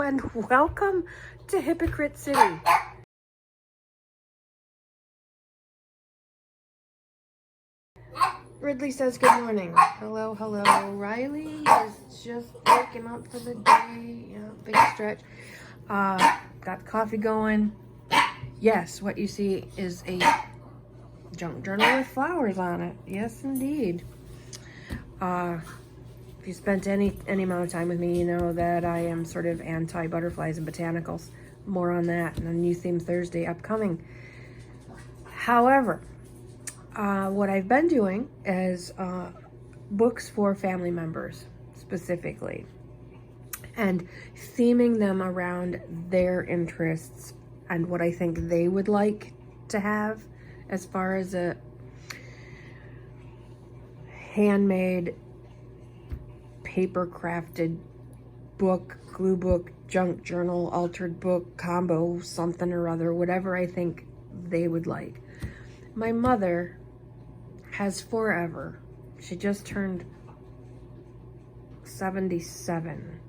and welcome to Hypocrite City. Ridley says good morning. Hello, hello. Riley is just waking up for the day. Yeah, big stretch. Got coffee going. Yes, what you see is a junk journal with flowers on it. Yes, indeed. If you spent any amount of time with me, you know that I am sort of anti-butterflies and botanicals. More on that and a new theme Thursday upcoming. However, what I've been doing is books for family members specifically, and theming them around their interests and what I think they would like to have as far as a handmade, paper crafted book, glue book, junk journal, altered book, combo, something or other, whatever I think they would like. My mother has forever, she just turned 77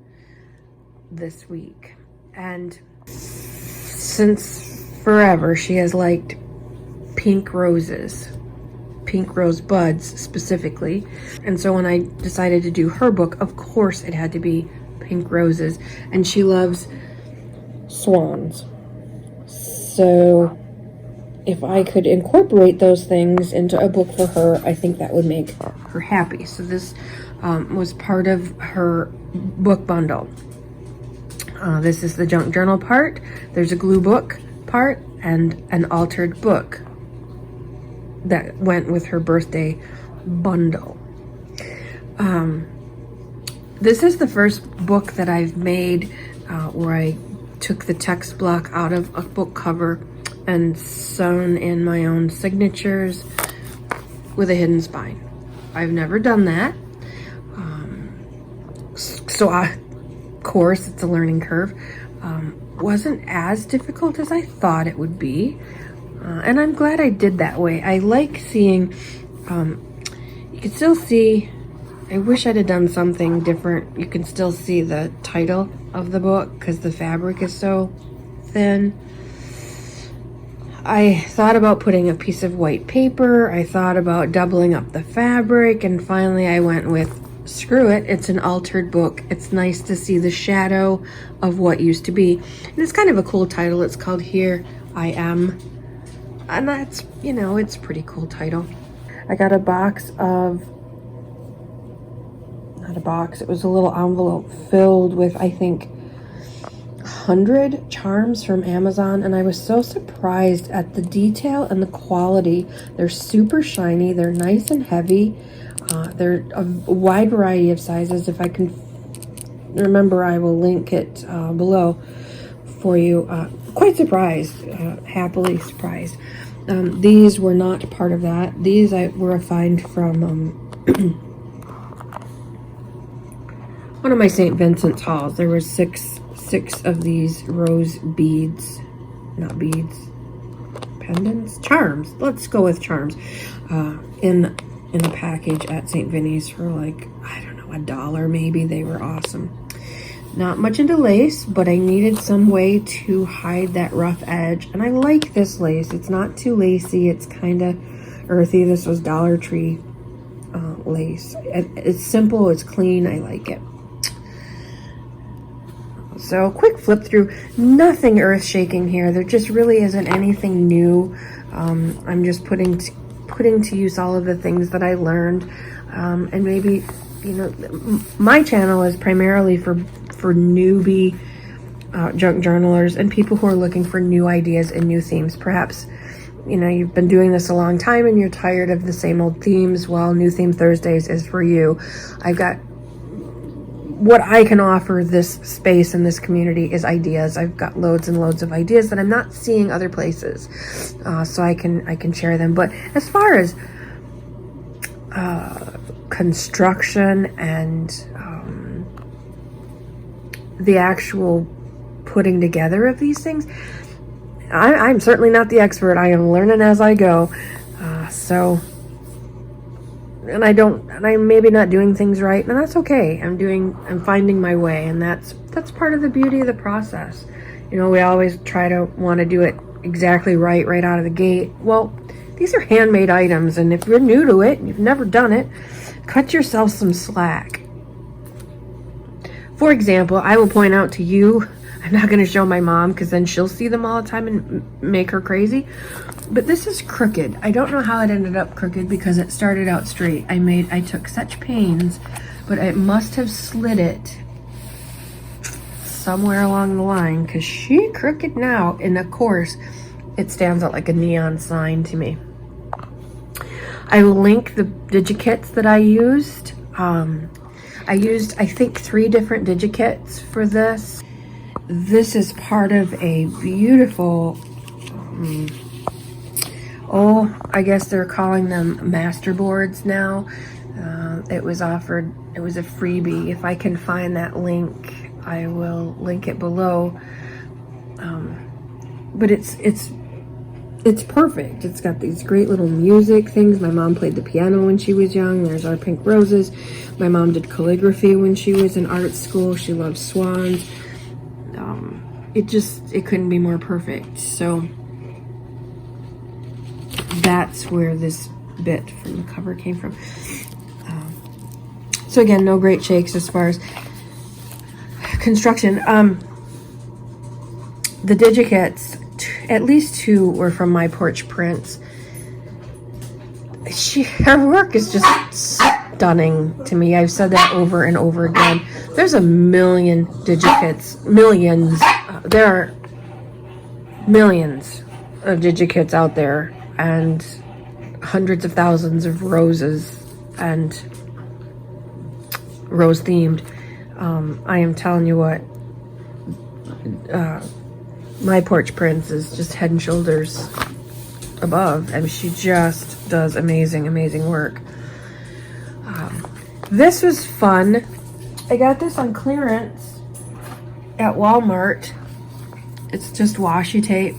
this week, and since forever she has liked pink roses, pink rose buds specifically. And so when I decided to do her book, of course it had to be pink roses, and she loves swans. So if I could incorporate those things into a book for her, I think that would make her happy. So this was part of her book bundle. This is the junk journal part. There's a glue book part and an altered book that went with her birthday bundle. This is the first book that I've made where I took the text block out of a book cover and sewn in my own signatures with a hidden spine. I've never done that. Of course, it's a learning curve. Wasn't as difficult as I thought it would be. And I'm glad I did that way. I like seeing, you can still see, I wish I'd have done something different. You can still see the title of the book because the fabric is so thin. I thought about putting a piece of white paper. I thought about doubling up the fabric, and finally I went with, screw it, it's an altered book. It's nice to see the shadow of what used to be. And it's kind of a cool title. It's called Here I Am. And that's, you know, it's a pretty cool title. I got a box of, not a box, it was a little envelope filled with, I think, 100 charms from Amazon, and I was so surprised at the detail and the quality. They're super shiny, they're nice and heavy. They're a wide variety of sizes. If I can remember, I will link it below for you. Quite surprised, happily surprised. These were not part of that. These were a find from one of my St. Vincent's hauls. There were six of these rose beads, not beads, pendants, charms. Let's go with charms. In a package at St. Vinny's for like, I don't know, $1 maybe. They were awesome. Not much into lace, but I needed some way to hide that rough edge. And I like this lace. It's not too lacy. It's kind of earthy. This was Dollar Tree lace. It's simple. It's clean. I like it. So quick flip through. Nothing earth shaking here. There just really isn't anything new. I'm just putting to use all of the things that I learned. And maybe, you know, my channel is primarily for newbie junk journalers and people who are looking for new ideas and new themes. Perhaps, you know, you've been doing this a long time and you're tired of the same old themes. Well, New Theme Thursdays is for you. I've got, what I can offer this space and this community is ideas. I've got loads and loads of ideas that I'm not seeing other places, so I can share them. But as far as construction and the actual putting together of these things, I'm certainly not the expert. I am learning as I go. So and I'm maybe not doing things right, and that's okay. I'm finding my way, and that's part of the beauty of the process. You know, we always try to want to do it exactly right out of the gate. Well, these are handmade items, and if you're new to it, you've never done it, cut yourself some slack. For example, I will point out to you, I'm not going to show my mom because then she'll see them all the time and make her crazy. But this is crooked. I don't know how it ended up crooked because it started out straight. I took such pains, but I must have slid it somewhere along the line because she crooked now. And of course, it stands out like a neon sign to me. I will link the digikits that I used. I used, I think, 3 different digikits for this. This is part of a beautiful, I guess they're calling them master boards now. It was offered, it was a freebie. If I can find that link, I will link it below. But it's perfect. It's got these great little music things. My mom played the piano when she was young. There's our pink roses. My mom did calligraphy when she was in art school. She loved swans. It couldn't be more perfect. So that's where this bit from the cover came from. So again, no great shakes as far as construction. The digikits, at least 2 were from My Porch Prints. Her work is just stunning to me. I've said that over and over again. There's a million digikits, millions. There are millions of digikits out there, and hundreds of thousands of roses and rose themed. I am telling you what, My Porch Prints is just head and shoulders above. I mean, she just does amazing work. This was fun. I got this on clearance at Walmart. It's just washi tape,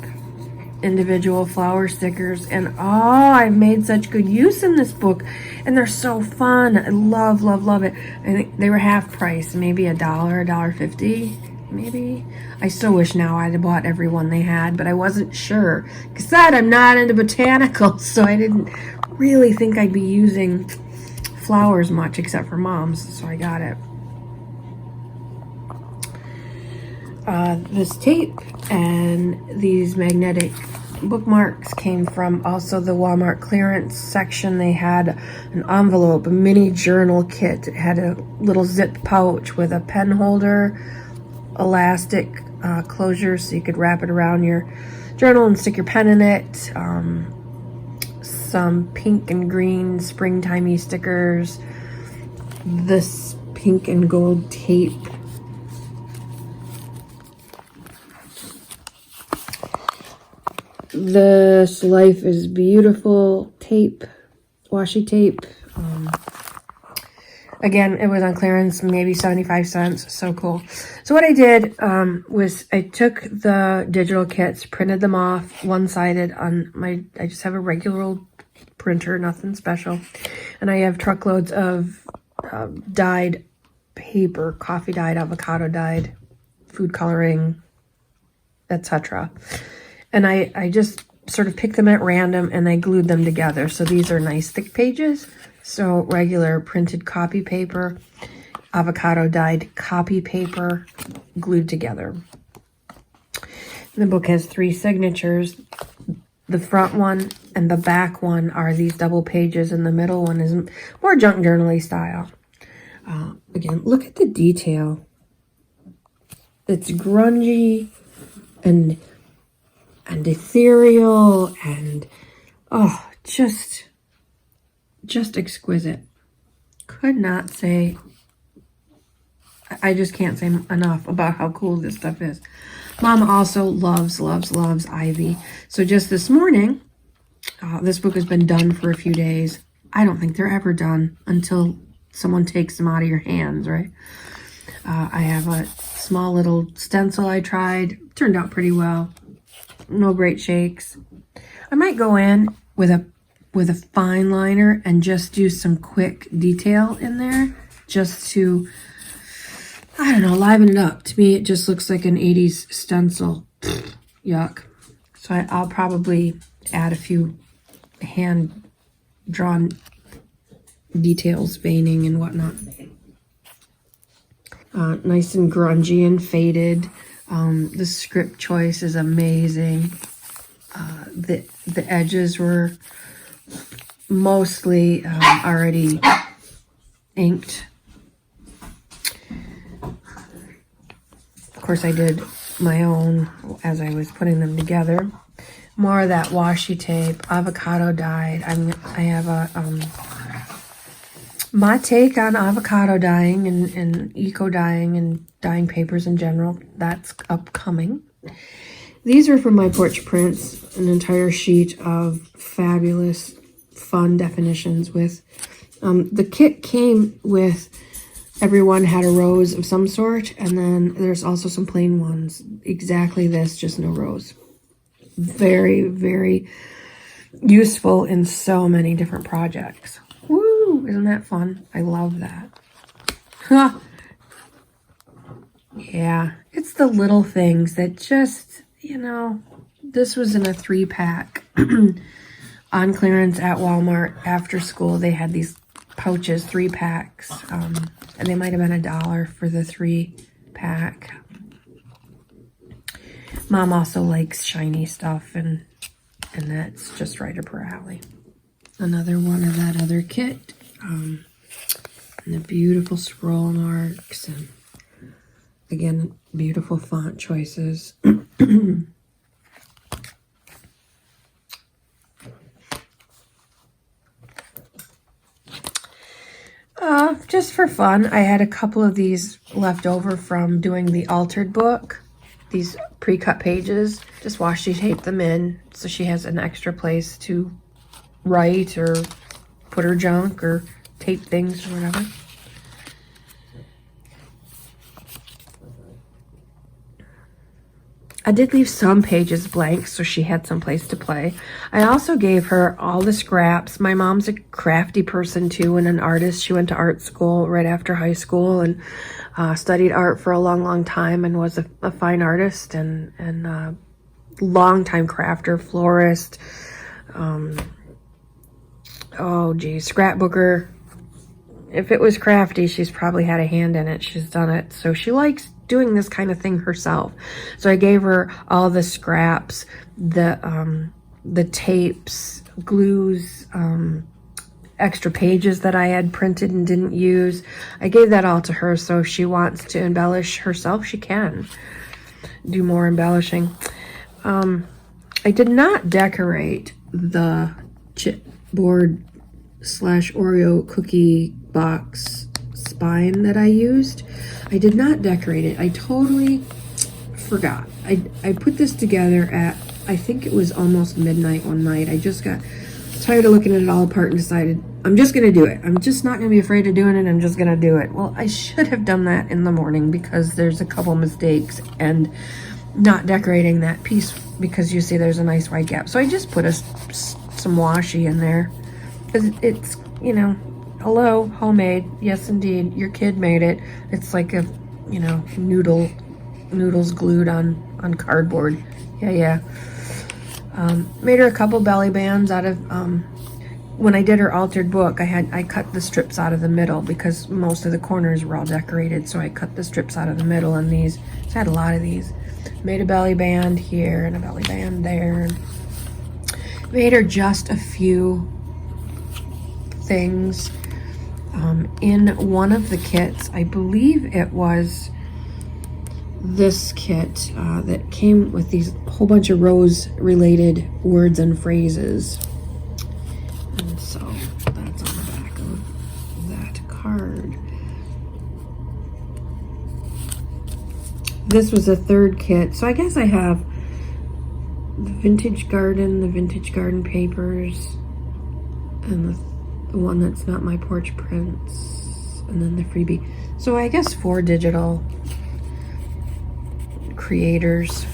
individual flower stickers, and I've made such good use in this book, and they're so fun. I love it. I think they were half price, maybe $1, $1.50, maybe. I still wish now I'd have bought every one they had, but I wasn't sure because I'm not into botanicals, so I didn't really think I'd be using flowers much except for mom's, so I got it. This tape and these magnetic bookmarks came from also the Walmart clearance section. They had an envelope, a mini journal kit. It had a little zip pouch with a pen holder, elastic closure so you could wrap it around your journal and stick your pen in it. Some pink and green springtimey stickers. This pink and gold tape. This Life is Beautiful tape, washi tape. Again, it was on clearance, maybe 75 cents. So cool. So what I did was I took the digital kits, printed them off one-sided on I just have a regular old printer, nothing special. And I have truckloads of dyed paper, coffee dyed, avocado dyed, food coloring, etc. And I just sort of picked them at random and I glued them together. So these are nice thick pages. So regular printed copy paper, avocado dyed copy paper, glued together. And the book has 3 signatures. The front one and the back one are these double pages, and the middle one is more junk journal-y style. Again, look at the detail. It's grungy and ethereal and just exquisite. Could not say, I just can't say enough about how cool this stuff is. Mom also loves ivy. So just this morning, this book has been done for a few days. I don't think they're ever done until someone takes them out of your hands, right? I have a small little stencil I tried. Turned out pretty well. No great shakes. I might go in with a with a fine liner and just do some quick detail in there just to, I don't know, liven it up. To me, it just looks like an 80s stencil. Yuck. So I'll probably add a few hand-drawn details, veining and whatnot. Nice and grungy and faded. The script choice is amazing. The edges were mostly already inked. Of course, I did my own as I was putting them together. More of that washi tape, avocado dyed. I have a my take on avocado dyeing and eco dyeing and dyeing papers in general. That's upcoming. These are from my porch prints, an entire sheet of fabulous, fun definitions with, the kit came with, everyone had a rose of some sort, and then there's also some plain ones. Exactly this, just no rose. Very, very useful in so many different projects. Woo! Isn't that fun? I love that. Huh. Yeah, it's the little things that just, you know, this was in a 3-pack on clearance at Walmart after school. They had these pouches, 3-packs, and they might have been $1 for the 3-pack. Mom also likes shiny stuff, and that's just right up her alley. Another one of that other kit, and the beautiful scroll marks, and again, beautiful font choices. Just for fun, I had a couple of these left over from doing the altered book. These pre-cut pages, just washi tape them in so she has an extra place to write or put her junk or tape things or whatever. I did leave some pages blank so she had some place to play. I also gave her all the scraps. My mom's a crafty person too and an artist. She went to art school right after high school and studied art for a long time and was a fine artist and long-time crafter, florist, scrapbooker. If it was crafty, she's probably had a hand in it. She's done it. So she likes doing this kind of thing herself. So I gave her all the scraps, the tapes, glues, extra pages that I had printed and didn't use. I gave that all to her, so if she wants to embellish herself, she can do more embellishing. I did not decorate the chipboard / Oreo cookie box spine that I used. I did not decorate it. I totally forgot. I put this together at, I think it was almost midnight one night. I just got tired of looking at it all apart and decided I'm just gonna do it. I'm just not gonna be afraid of doing it. I'm just gonna do it. Well, I should have done that in the morning because there's a couple mistakes and not decorating that piece because you see there's a nice white gap. So I just put some washi in there. It's, you know, hello, homemade. Yes, indeed. Your kid made it. It's like a, you know, noodles glued on cardboard. Yeah. Made her a couple belly bands out of, when I did her altered book, I cut the strips out of the middle because most of the corners were all decorated. So I cut the strips out of the middle and these, so I had a lot of these. Made a belly band here and a belly band there. Made her just a few things. In one of the kits, I believe it was this kit that came with these whole bunch of rose related words and phrases, and so that's on the back of that card. This was a third kit, so I guess I have the vintage garden papers, and the one that's not my porch prints, and then the freebie. So I guess 4 digital creators.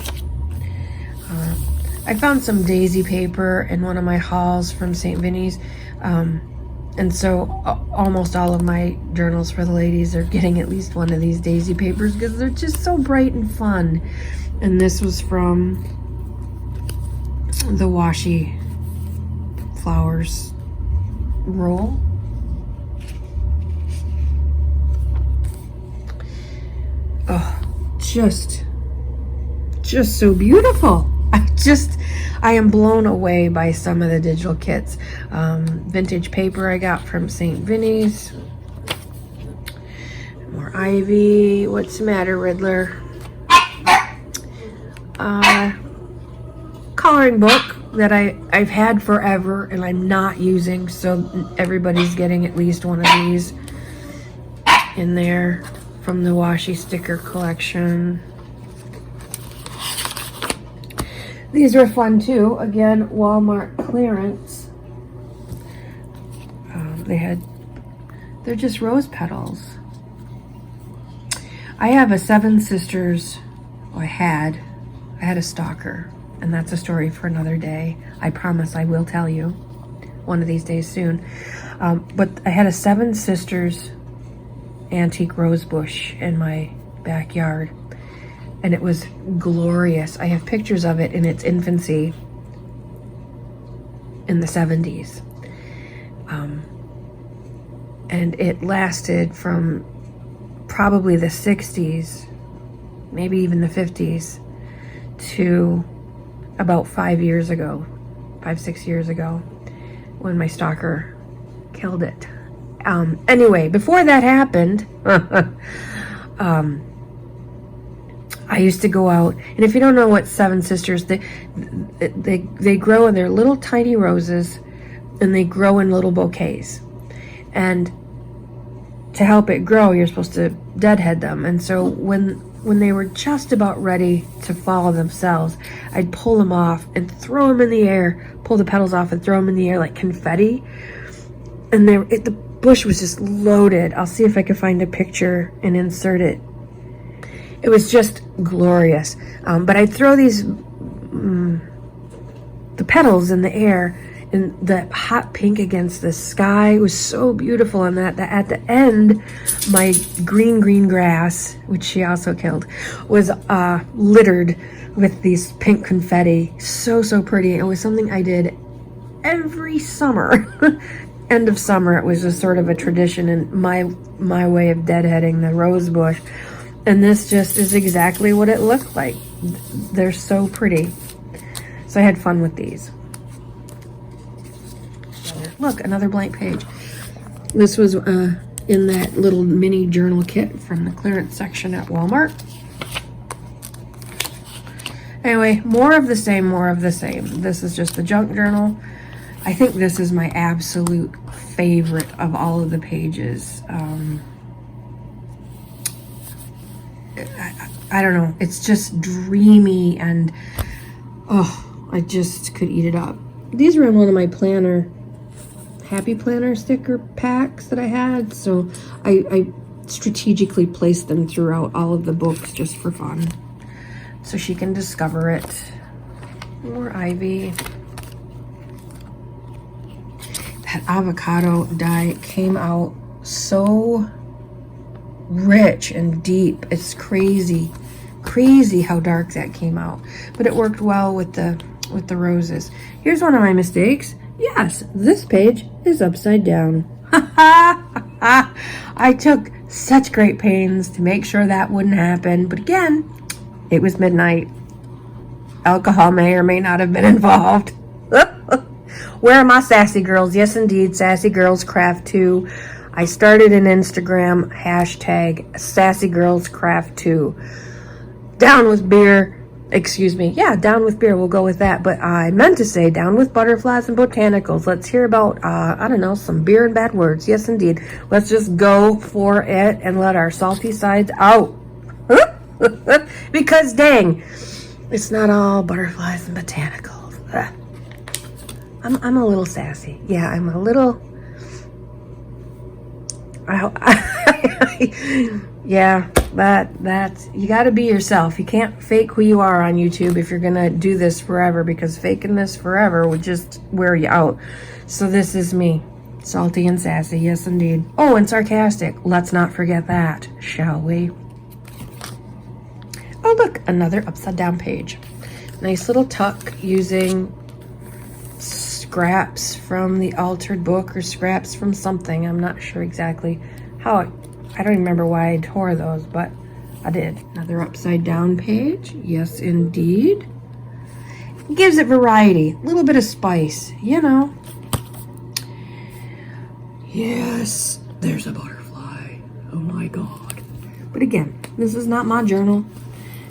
I found some daisy paper in one of my hauls from St. Vinny's. And so almost all of my journals for the ladies are getting at least one of these daisy papers because they're just so bright and fun. And this was from the washi flowers roll. Oh, just so beautiful. I am blown away by some of the digital kits. Vintage paper I got from St. Vinny's. More ivy. What's the matter, Riddler? Coloring book that I've had forever and I'm not using, so everybody's getting at least one of these in there from the washi sticker collection. These were fun too. Again, Walmart clearance. They're just rose petals. I have a Seven Sisters, I had a stalker, and that's a story for another day. I promise I will tell you one of these days soon. But I had a Seven Sisters antique rose bush in my backyard. And it was glorious. I have pictures of it in its infancy in the 70s. And it lasted from probably the 60s, maybe even the 50s, to about 5 years ago, 6 years ago, when my stalker killed it. Anyway, before that happened, I used to go out, and if you don't know what Seven Sisters, they grow in their little tiny roses, and they grow in little bouquets. And to help it grow, you're supposed to deadhead them. And so when they were just about ready to fall themselves, I'd pull them off and throw them in the air, pull the petals off and throw them in the air like confetti. And the bush was just loaded. I'll see if I can find a picture and insert it. It was just glorious. But I'd throw these, the petals in the air, and the hot pink against the sky was so beautiful. And at the end, my green grass, which she also killed, was littered with these pink confetti. So pretty. It was something I did every summer. End of summer, it was just sort of a tradition in my way of deadheading the rose bush. And this just is exactly what it looked like. They're so pretty. So I had fun with these. Look, another blank page. This was in that little mini journal kit from the clearance section at Walmart. Anyway, more of the same. This is just the junk journal. I think this is my absolute favorite of all of the pages. I don't know. It's just dreamy and, oh, I just could eat it up. These were in one of my Happy Planner sticker packs that I had. So I strategically placed them throughout all of the books just for fun, so she can discover it. More ivy. That avocado dye came out so rich and deep. It's crazy how dark that came out, but it worked well with the roses. Here's one of my mistakes. Yes, this page is upside down. I took such great pains to make sure that wouldn't happen, but again, it was midnight. Alcohol may or may not have been involved. Where are my sassy girls? Yes, indeed, Sassy Girls Craft 2. I started an Instagram, hashtag Sassy Girls Craft 2. Down with beer. Excuse me. Yeah, down with beer. We'll go with that. But I meant to say down with butterflies and botanicals. Let's hear about, I don't know, some beer and bad words. Yes, indeed. Let's just go for it and let our salty sides out. Because, dang, it's not all butterflies and botanicals. I'm a little sassy. Yeah, I'm a little... Yeah, that's you got to be yourself. You can't fake who you are on YouTube if you're gonna do this forever, because faking this forever would just wear you out. So this is me, salty and sassy, yes indeed. Oh, and sarcastic. Let's not forget that, shall we? Oh look, another upside down page. Nice little tuck using scraps from the altered book or scraps from something. I'm not sure exactly how I don't remember why I tore those, but I did. Another upside down page. Yes, indeed. Gives it variety. A little bit of spice, you know. Yes, there's a butterfly. Oh my God. But again, this is not my journal.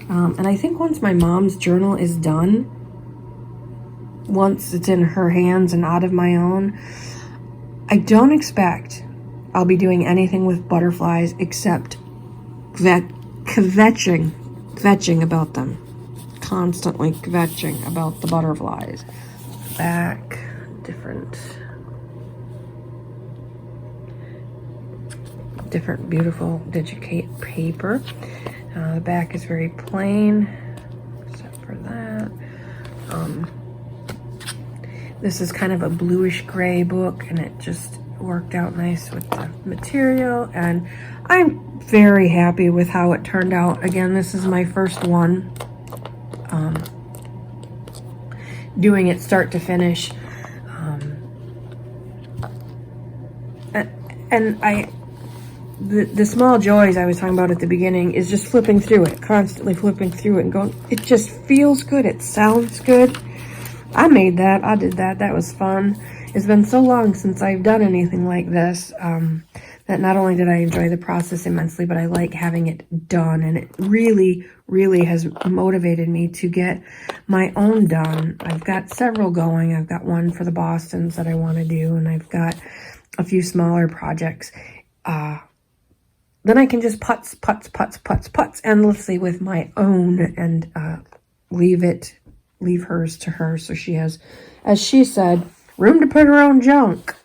And I think once my mom's journal is done, once it's in her hands and out of my own, I don't expect I'll be doing anything with butterflies except kvetching about them. Constantly kvetching about the butterflies. Back, different beautiful digicate paper. The back is very plain, except for that. This is kind of a bluish gray book, and it just worked out nice with the material, and I'm very happy with how it turned out. Again, this is my first one doing it start to finish, and the small joys I was talking about at the beginning is just flipping through it, constantly flipping through it and going, it just feels good, it sounds good. I made that, I did that, that was fun. It's been so long since I've done anything like this, that not only did I enjoy the process immensely, but I like having it done, and it really, really has motivated me to get my own done. I've got several going. I've got one for the Bostons that I want to do, and I've got a few smaller projects. Then I can just putz endlessly with my own, and leave hers to her, so she has, as she said, room to put her own junk.